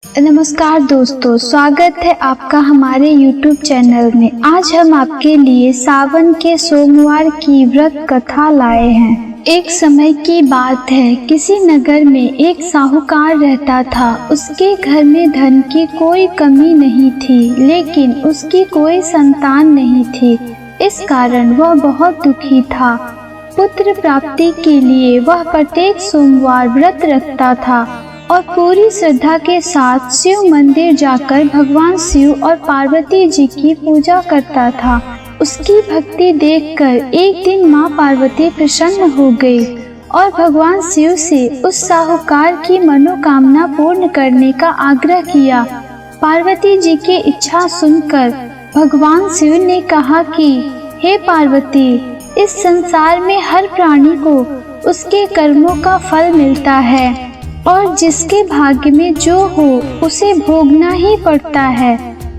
नमस्कार दोस्तों, स्वागत है आपका हमारे YouTube चैनल में। आज हम आपके लिए सावन के सोमवार की व्रत कथा लाए हैं। एक समय की बात है, किसी नगर में एक साहूकार रहता था। उसके घर में धन की कोई कमी नहीं थी, लेकिन उसकी कोई संतान नहीं थी। इस कारण वह बहुत दुखी था। पुत्र प्राप्ति के लिए वह प्रत्येक सोमवार व्रत रखता था और पूरी श्रद्धा के साथ शिव मंदिर जाकर भगवान शिव और पार्वती जी की पूजा करता था। उसकी भक्ति देखकर एक दिन माँ पार्वती प्रसन्न हो गई और भगवान शिव से उस साहूकार की मनोकामना पूर्ण करने का आग्रह किया। पार्वती जी की इच्छा सुनकर भगवान शिव ने कहा कि हे पार्वती, इस संसार में हर प्राणी को उसके कर्मों का फल मिलता है और जिसके भाग्य में जो हो उसे भोगना ही पड़ता है।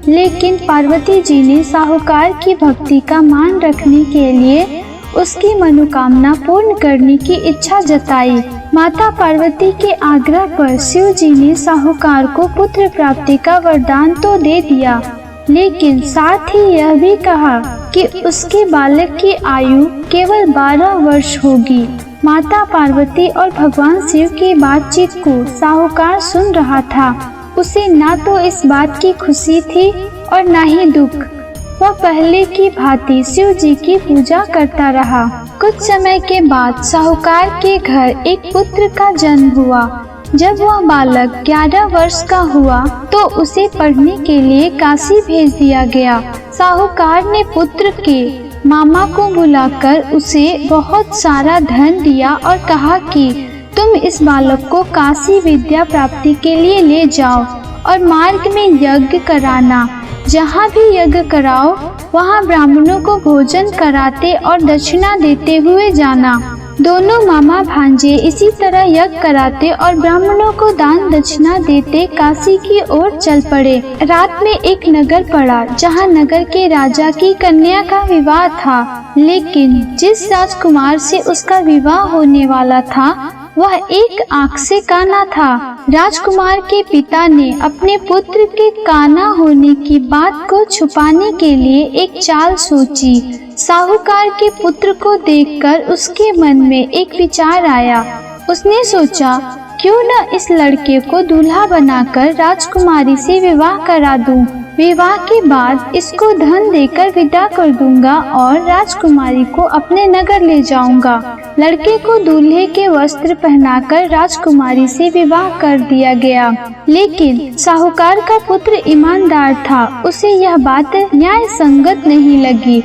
लेकिन पार्वती जी ने साहूकार की भक्ति का मान रखने के लिए उसकी मनोकामना पूर्ण करने की इच्छा जताई। माता पार्वती के आग्रह पर शिव जी ने साहूकार को पुत्र प्राप्ति का वरदान तो दे दिया, लेकिन साथ ही यह भी कहा कि उसके बालक की आयु केवल 12 वर्ष होगी। माता पार्वती और भगवान शिव की बातचीत को साहूकार सुन रहा था। उसे ना तो इस बात की खुशी थी और ना ही दुख। वह पहले की भांति शिव जी की पूजा करता रहा। कुछ समय के बाद साहूकार के घर एक पुत्र का जन्म हुआ। जब वह बालक 11 वर्ष का हुआ तो उसे पढ़ने के लिए काशी भेज दिया गया। साहूकार ने पुत्र के मामा को बुलाकर उसे बहुत सारा धन दिया और कहा कि तुम इस बालक को काशी विद्या प्राप्ति के लिए ले जाओ और मार्ग में यज्ञ कराना। जहाँ भी यज्ञ कराओ वहाँ ब्राह्मणों को भोजन कराते और दक्षिणा देते हुए जाना। दोनों मामा भांजे इसी तरह यज्ञ कराते और ब्राह्मणों को दान दक्षिणा देते काशी की ओर चल पड़े। रात में एक नगर पड़ा जहाँ नगर के राजा की कन्या का विवाह था, लेकिन जिस राजकुमार से उसका विवाह होने वाला था वह एक आँख से काना था। राजकुमार के पिता ने अपने पुत्र के काना होने की बात को छुपाने के लिए एक चाल सोची। साहूकार के पुत्र को देखकर उसके मन में एक विचार आया। उसने सोचा, क्यों न इस लड़के को दूल्हा बनाकर राजकुमारी से विवाह करा दूं। विवाह के बाद इसको धन देकर विदा कर दूंगा और राजकुमारी को अपने नगर ले जाऊंगा। लड़के को दूल्हे के वस्त्र पहनाकर राजकुमारी से विवाह कर दिया गया, लेकिन साहूकार का पुत्र ईमानदार था। उसे यह बात न्याय संगत नहीं लगी।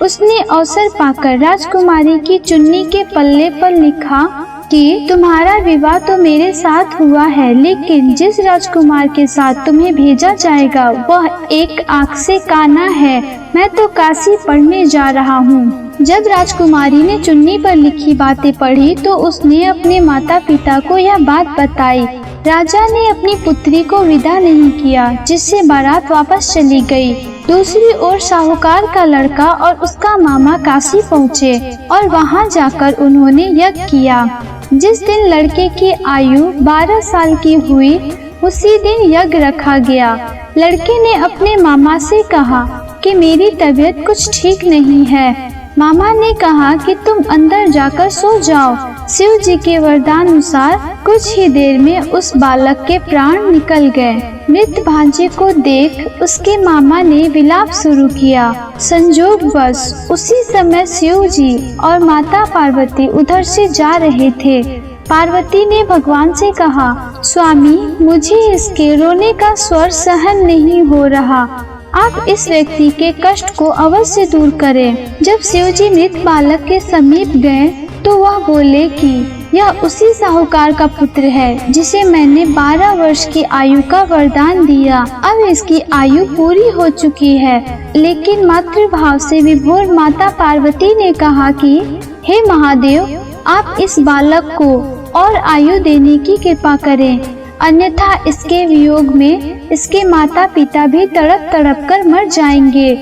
उसने अवसर पाकर राजकुमारी की चुन्नी के पल्ले पर लिखा कि तुम्हारा विवाह तो मेरे साथ हुआ है, लेकिन जिस राजकुमार के साथ तुम्हें भेजा जाएगा वह एक आँख से काना है। मैं तो काशी पढ़ने जा रहा हूँ। जब राजकुमारी ने चुन्नी पर लिखी बातें पढ़ी तो उसने अपने माता पिता को यह बात बताई। राजा ने अपनी पुत्री को विदा नहीं किया, जिससे बारात वापस चली गई। दूसरी ओर साहूकार का लड़का और उसका मामा काशी पहुँचे और वहाँ जाकर उन्होंने यज्ञ किया। जिस दिन लड़के की आयु 12 साल की हुई, उसी दिन यज्ञ रखा गया। लड़के ने अपने मामा से कहा कि मेरी तबीयत कुछ ठीक नहीं है। मामा ने कहा कि तुम अंदर जाकर सो जाओ। शिव जी के वरदान अनुसार कुछ ही देर में उस बालक के प्राण निकल गए। मृत भांजे को देख उसके मामा ने विलाप शुरू किया। संयोगवश उसी समय शिव जी और माता पार्वती उधर से जा रहे थे। पार्वती ने भगवान से कहा, स्वामी, मुझे इसके रोने का स्वर सहन नहीं हो रहा। आप इस व्यक्ति के कष्ट को अवश्य दूर करें। जब शिव जी मृत बालक के समीप गए तो वह बोले कि यह उसी साहूकार का पुत्र है जिसे मैंने 12 वर्ष की आयु का वरदान दिया। अब इसकी आयु पूरी हो चुकी है। लेकिन मातृभाव से विभोर माता पार्वती ने कहा कि हे महादेव, आप इस बालक को और आयु देने की कृपा करें, अन्यथा इसके वियोग में इसके माता पिता भी तड़प तड़प कर मर जाएंगे।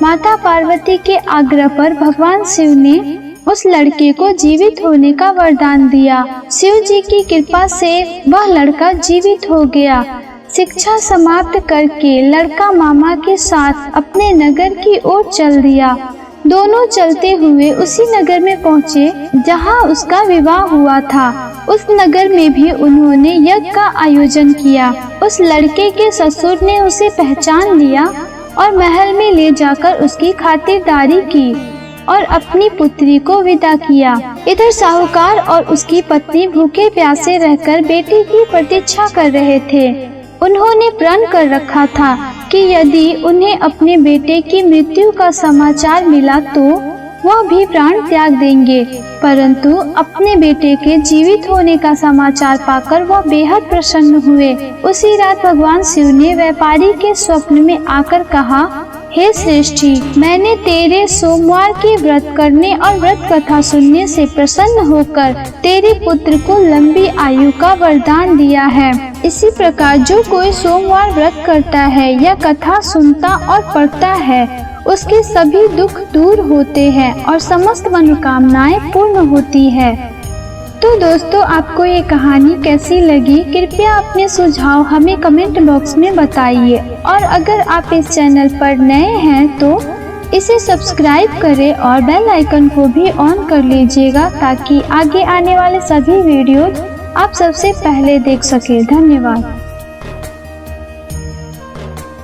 माता पार्वती के आग्रह पर भगवान शिव ने उस लड़के को जीवित होने का वरदान दिया। शिव जी की कृपा से वह लड़का जीवित हो गया। शिक्षा समाप्त करके लड़का मामा के साथ अपने नगर की ओर चल दिया। दोनों चलते हुए उसी नगर में पहुँचे जहाँ उसका विवाह हुआ था। उस नगर में भी उन्होंने यज्ञ का आयोजन किया। उस लड़के के ससुर ने उसे पहचान लिया और महल में ले जाकर उसकी खातिरदारी की और अपनी पुत्री को विदा किया। इधर साहूकार और उसकी पत्नी भूखे प्यासे रहकर बेटी की प्रतीक्षा कर रहे थे। उन्होंने प्रण कर रखा था कि यदि उन्हें अपने बेटे की मृत्यु का समाचार मिला तो वह भी प्राण त्याग देंगे, परंतु अपने बेटे के जीवित होने का समाचार पाकर वह बेहद प्रसन्न हुए। उसी रात भगवान शिव ने व्यापारी के स्वप्न में आकर कहा, हे श्रेष्ठी, मैंने तेरे सोमवार के व्रत करने और व्रत कथा सुनने से प्रसन्न होकर तेरे पुत्र को लंबी आयु का वरदान दिया है। इसी प्रकार जो कोई सोमवार व्रत करता है या कथा सुनता और पढ़ता है, उसके सभी दुख दूर होते हैं और समस्त मनोकामनाएं पूर्ण होती है। तो दोस्तों, आपको ये कहानी कैसी लगी? कृपया अपने सुझाव हमें कमेंट बॉक्स में बताइए और अगर आप इस चैनल पर नए हैं तो इसे सब्सक्राइब करें और बेल आइकन को भी ऑन कर लीजिएगा ताकि आगे आने वाले सभी वीडियो आप सबसे पहले देख सकें। धन्यवाद।